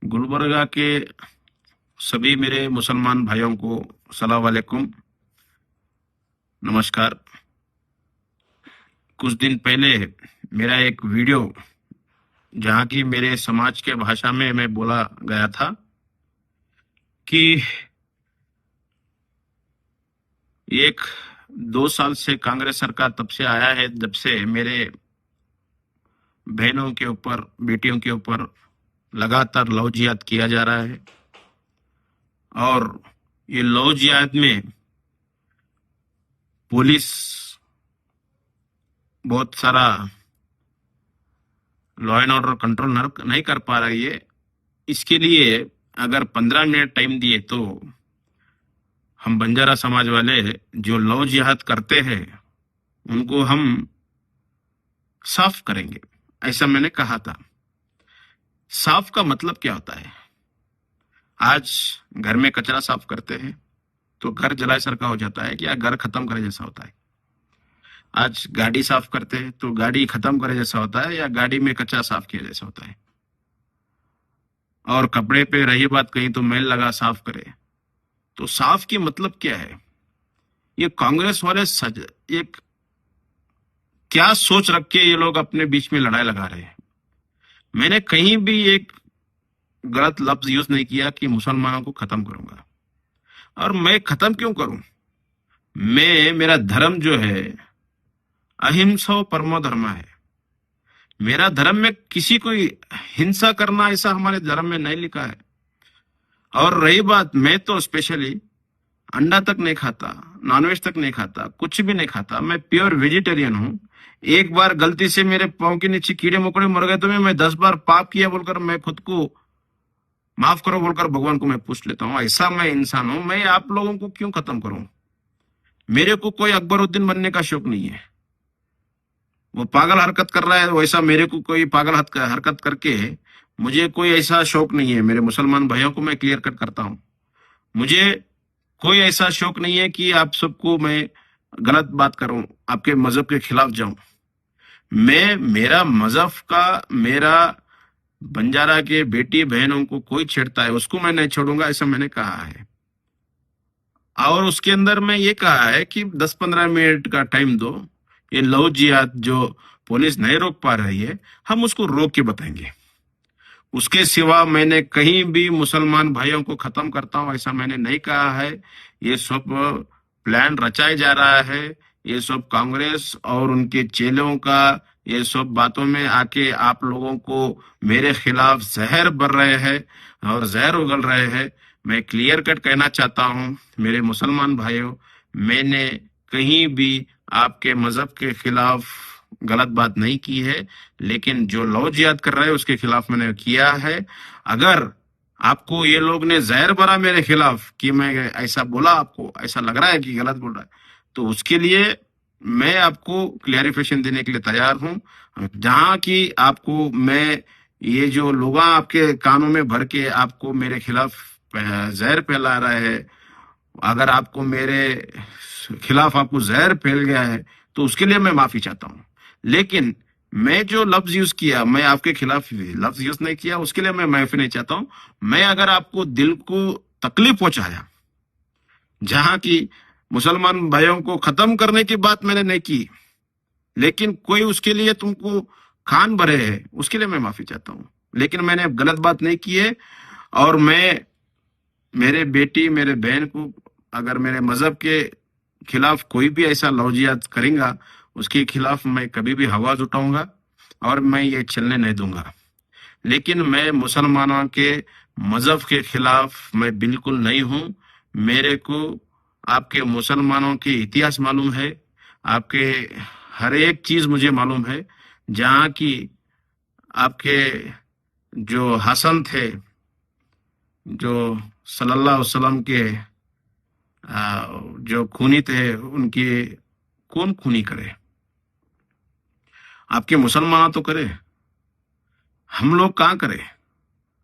गुलबर्गा के सभी मेरे मुसलमान भाइयों को सलाम वालेकुम, नमस्कार। कुछ दिन पहले मेरा एक वीडियो जहाँ की मेरे समाज के भाषा में मैं बोला गया था कि एक 2 साल से कांग्रेस सरकार तब से आया है जब से मेरे बहनों के ऊपर, बेटियों के ऊपर लगातार लव जिहाद किया जा रहा है। और ये लव जिहाद में पुलिस बहुत सारा लॉ एंड ऑर्डर कंट्रोल नहीं कर पा रही है। इसके लिए अगर 15 मिनट टाइम दिए तो हम बंजारा समाज वाले जो लव जिहाद करते हैं उनको हम साफ करेंगे, ऐसा मैंने कहा था। साफ का मतलब क्या होता है? आज घर में कचरा साफ करते हैं तो घर जलाए सर का हो जाता है, या घर खत्म करे जैसा होता है। आज गाड़ी साफ करते हैं तो गाड़ी खत्म करे जैसा होता है, या गाड़ी में कचरा साफ किया जैसा होता है। और कपड़े पे रही बात, कहीं तो मैल लगा साफ करे। तो साफ की मतलब क्या है? ये कांग्रेस वाले एक क्या सोच रख के ये लोग अपने बीच में लड़ाई लगा रहे हैं। मैंने कहीं भी एक गलत लफ्ज यूज नहीं किया कि मुसलमानों को खत्म करूंगा। और मैं खत्म क्यों करूं? मेरा धर्म जो है अहिंसा परमो धर्म है। मेरा धर्म में किसी को हिंसा करना ऐसा हमारे धर्म में नहीं लिखा है। और रही बात, मैं तो स्पेशली अंडा तक नहीं खाता, नॉनवेज तक नहीं खाता, कुछ भी नहीं खाता। मैं प्योर वेजिटेरियन हूं। एक बार गलती से मेरे पांव के नीचे कीड़े मकोड़े मर गए तो मैं 10 बार पाप किया बोलकर मैं खुद को माफ करो बोलकर भगवान को मैं पूछ लेता हूं। ऐसा मैं इंसान हूं। मैं आप लोगों को क्यों खत्म करूं? मेरे को कोई अकबरुद्दीन बनने का शौक नहीं है। वो पागल हरकत कर रहा है, वैसा मेरे को कोई पागल हरकत करके मुझे कोई ऐसा शौक नहीं है। मेरे मुसलमान भाइयों को मैं क्लियर कट करता हूं, मुझे कोई ऐसा शौक नहीं है कि आप सबको मैं गलत बात करूं, आपके मजहब के खिलाफ जाऊं। मेरा मजहब का, मेरा बंजारा के बेटी बहनों को कोई छेड़ता है उसको मैं नहीं छोड़ूंगा, ऐसा मैंने कहा है। और उसके अंदर मैं ये कहा है कि 10-15 मिनट का टाइम दो। ये लव जिहाद जो पुलिस नहीं रोक पा रही है, हम उसको रोक के बताएंगे। उसके सिवा मैंने कहीं भी मुसलमान भाइयों को खत्म करता हूं ऐसा मैंने नहीं कहा है। ये सब प्लान रचाया जा रहा है। ये सब कांग्रेस और उनके चेलों का ये सब बातों में आके आप लोगों को मेरे खिलाफ जहर भर रहे हैं और जहर उगल रहे हैं। मैं क्लियर कट कहना चाहता हूं मेरे मुसलमान भाइयों, मैंने कहीं भी आपके मजहब के खिलाफ गलत बात नहीं की है, लेकिन जो लव जिहाद कर रहे हैं उसके खिलाफ मैंने किया है। अगर आपको ये लोग ने जहर भरा मेरे खिलाफ कि मैं ऐसा बोला, आपको ऐसा लग रहा है कि गलत बोल रहा है, तो उसके लिए मैं आपको क्लियरिफिकेशन देने के लिए तैयार हूं। जहां की आपको मैं ये जो लोग आपके कानों में भर के आपको मेरे खिलाफ जहर फैला रहे हैं, अगर आपको मेरे खिलाफ आपको जहर फैल गया है तो उसके लिए मैं माफी चाहता हूं। लेकिन मैं जो लफ्ज यूज किया, मैं आपके खिलाफ लफ्ज यूज नहीं किया, उसके लिए मैं माफी नहीं चाहता हूं। मैं अगर आपको दिल को तकलीफ पहुंचाया, जहां की मुसलमान भाइयों को खत्म करने की बात मैंने नहीं की, लेकिन कोई उसके लिए तुमको खान भरे है, उसके लिए मैं माफी चाहता हूं। लेकिन मैंने गलत बात नहीं की है। और मैं मेरे बेटी, मेरे बहन को अगर मेरे मजहब के खिलाफ कोई भी ऐसा लव जिहाद करेगा, उसके खिलाफ मैं कभी भी आवाज उठाऊंगा और मैं ये चलने नहीं दूंगा। लेकिन मैं मुसलमानों के मजहब के खिलाफ मैं बिल्कुल नहीं हूं। मेरे को आपके मुसलमानों के इतिहास मालूम है, आपके हर एक चीज मुझे मालूम है। जहां की आपके जो हसन थे, जो सल्लल्लाहु अलैहि वसल्लम के जो खूनी थे, उनकी कौन खूनी करे? आपके मुसलमान तो करे, हम लोग कहाँ करें?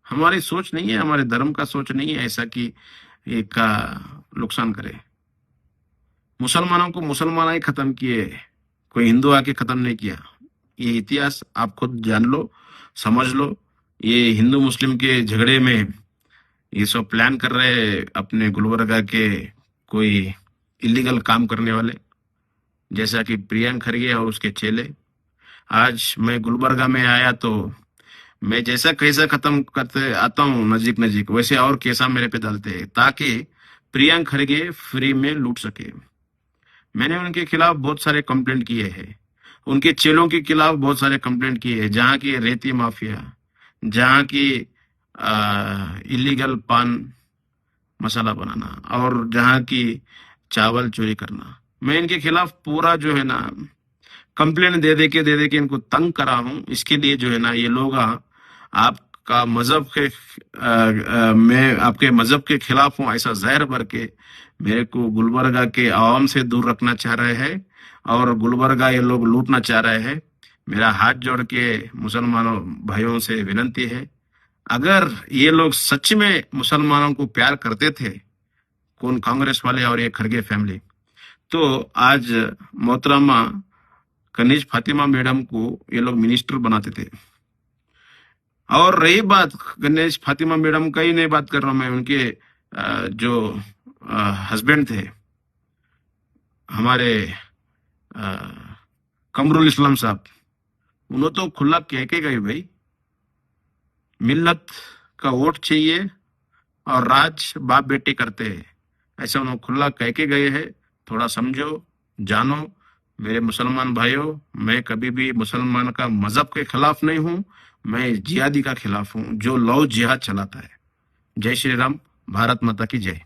हमारी सोच नहीं है, हमारे धर्म का सोच नहीं है ऐसा कि एक का नुकसान करे। मुसलमानों को मुसलमान ही खत्म किए, कोई हिंदू आके खत्म नहीं किया। ये इतिहास आप खुद जान लो, समझ लो। ये हिंदू मुस्लिम के झगड़े में ये सब प्लान कर रहे हैं अपने गुलबर्गा के कोई इलीगल काम करने वाले, जैसा कि प्रियंक खरगे और उसके चेले। आज मैं गुलबर्गा में आया तो मैं जैसा कैसा खत्म करते आता हूँ नजीक नजीक, वैसे और कैसा मेरे पे डालते हैं ताकि प्रियंक खरगे फ्री में लूट सके। मैंने उनके खिलाफ बहुत सारे कंप्लेंट किए हैं, उनके चेलों के खिलाफ बहुत सारे कंप्लेंट किए हैं, जहाँ की रेती माफिया, जहाँ की इलीगल पान मसाला बनाना और जहाँ की चावल चोरी करना। मैं इनके खिलाफ पूरा जो है ना कंप्लेंट दे दे के इनको तंग करा हूँ। इसके लिए जो है ना ये लोग आपका मजहब के मैं आपके मजहब के खिलाफ हूँ ऐसा जहर भर के मेरे को गुलबर्गा के आवाम से दूर रखना चाह रहे हैं और गुलबर्गा ये लोग लूटना चाह रहे हैं। मेरा हाथ जोड़ के मुसलमानों भाइयों से विनती है, अगर ये लोग सच में मुसलमानों को प्यार करते थे, कौन कांग्रेस वाले और ये खरगे फैमिली, तो आज मोहतरमा कनीज फातिमा मैडम को ये लोग मिनिस्टर बनाते थे। और रही बात गणेश फातिमा मैडम का ही नहीं बात कर रहा हूं मैं, उनके जो हस्बैंड थे हमारे कमरुल इस्लाम साहब, उन्होंने तो खुला कह के गए भाई मिल्लत का वोट चाहिए और राज बाप बेटे करते हैं, ऐसा उन्होंने खुला कह के गए हैं। थोड़ा समझो जानो मेरे मुसलमान भाइयों, मैं कभी भी मुसलमान का मजहब के खिलाफ नहीं हूं, मैं जिहादी का खिलाफ हूं जो लव जिहाद चलाता है। जय श्री राम, भारत माता की जय।